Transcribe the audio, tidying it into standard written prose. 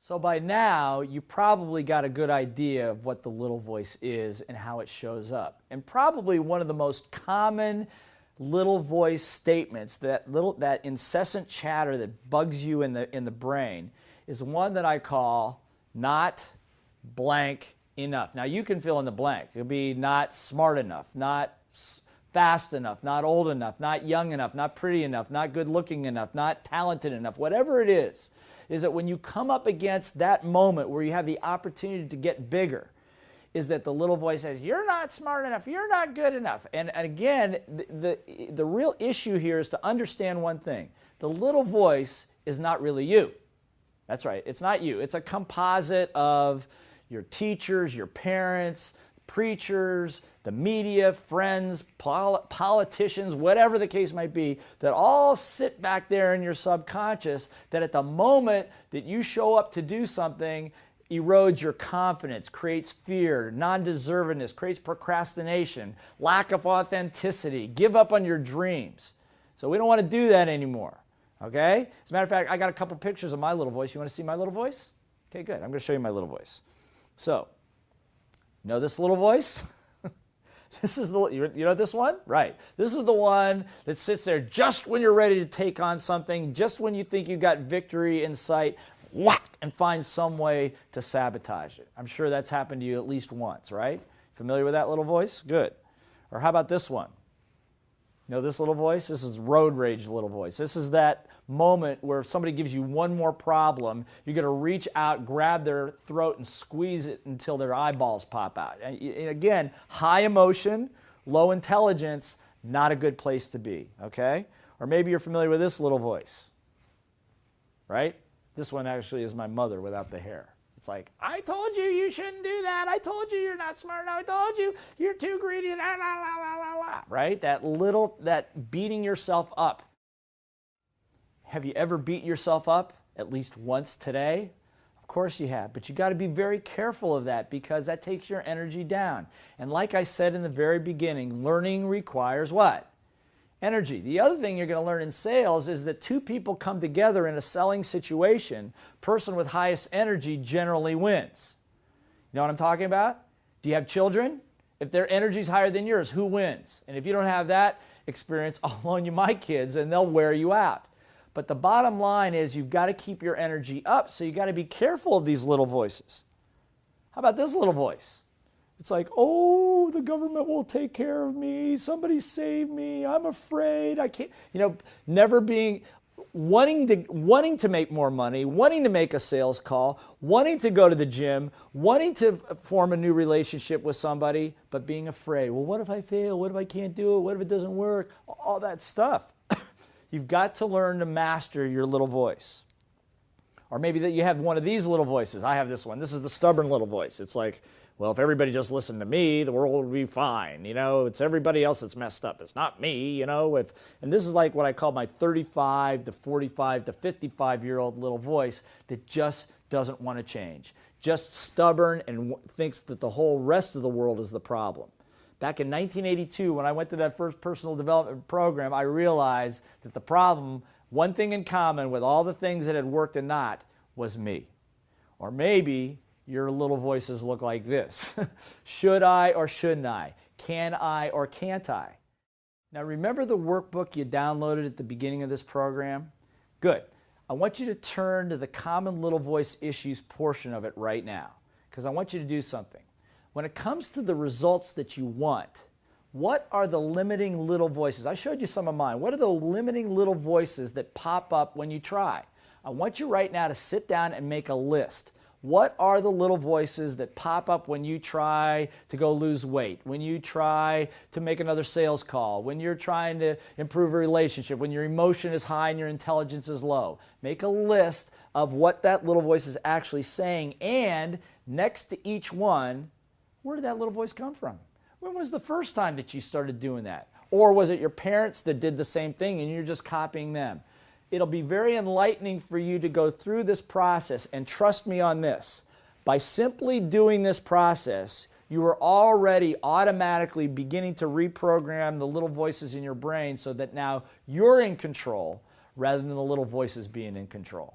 So by now, you probably got a good idea of what the little voice is and how it shows up. And probably one of the most common little voice statements, that incessant chatter that bugs you in the brain, is one that I call not blank enough. Now you can fill in the blank. It could be not smart enough, not fast enough, not old enough, not young enough, not pretty enough, not good looking enough, not talented enough, whatever it is that when you come up against that moment where you have the opportunity to get bigger, is that the little voice says, you're not smart enough, you're not good enough. And again, the real issue here is to understand one thing. The little voice is not really you. That's right, it's not you. It's a composite of your teachers, your parents, preachers, the media, friends, politicians, whatever the case might be, that all sit back there in your subconscious that at the moment that you show up to do something, erodes your confidence, creates fear, non-deservedness, creates procrastination, lack of authenticity, give up on your dreams. So we don't want to do that anymore, okay? As a matter of fact, I got a couple pictures of my little voice. You want to see my little voice? Okay, good. I'm going to show you my little voice. So, know this little voice? This is you know this one? Right. This is the one that sits there just when you're ready to take on something, just when you think you got victory in sight, whack, and find some way to sabotage it. I'm sure that's happened to you at least once, right? Familiar with that little voice? Good. Or how about this one? You know this little voice? This is road rage little voice. This is that moment where if somebody gives you one more problem, you're going to reach out, grab their throat, and squeeze it until their eyeballs pop out. And again, high emotion, low intelligence, not a good place to be, okay? Or maybe you're familiar with this little voice, right? This one actually is my mother without the hair. It's like, I told you you shouldn't do that. I told you you're not smart enough. I told you you're too greedy. La, la, la, la, la, la. Right? That beating yourself up. Have you ever beat yourself up at least once today? Of course you have, but you got to be very careful of that because that takes your energy down. And like I said in the very beginning, learning requires what? Energy. The other thing you're going to learn in sales is that two people come together in a selling situation, person with highest energy generally wins. You know what I'm talking about? Do you have children? If their energy is higher than yours, who wins? And if you don't have that experience, I'll loan you my kids and they'll wear you out. But the bottom line is you've got to keep your energy up, so you've got to be careful of these little voices. How about this little voice? It's like, oh, the government will take care of me. Somebody save me. I'm afraid. I can't. You know, never being, wanting to make more money, wanting to make a sales call, wanting to go to the gym, wanting to form a new relationship with somebody, but being afraid. Well, what if I fail? What if I can't do it? What if it doesn't work? All that stuff. You've got to learn to master your little voice. Or maybe that you have one of these little voices. I have this one. This is the stubborn little voice. It's like, well, if everybody just listened to me, the world would be fine. You know, it's everybody else that's messed up. It's not me, you know. And this is like what I call my 35 to 45 to 55-year-old little voice that just doesn't want to change. Just stubborn and thinks that the whole rest of the world is the problem. Back in 1982, when I went to that first personal development program, I realized that the problem, one thing in common with all the things that had worked and not, was me. Or maybe your little voices look like this. Should I or shouldn't I? Can I or can't I? Now remember the workbook you downloaded at the beginning of this program? Good. I want you to turn to the common little voice issues portion of it right now, because I want you to do something. When it comes to the results that you want, what are the limiting little voices? I showed you some of mine. What are the limiting little voices that pop up when you try? I want you right now to sit down and make a list. What are the little voices that pop up when you try to go lose weight, when you try to make another sales call, when you're trying to improve a relationship, when your emotion is high and your intelligence is low? Make a list of what that little voice is actually saying, and next to each one, where did that little voice come from? When was the first time that you started doing that? Or was it your parents that did the same thing and you're just copying them? It'll be very enlightening for you to go through this process, and trust me on this. By simply doing this process, you are already automatically beginning to reprogram the little voices in your brain so that now you're in control rather than the little voices being in control.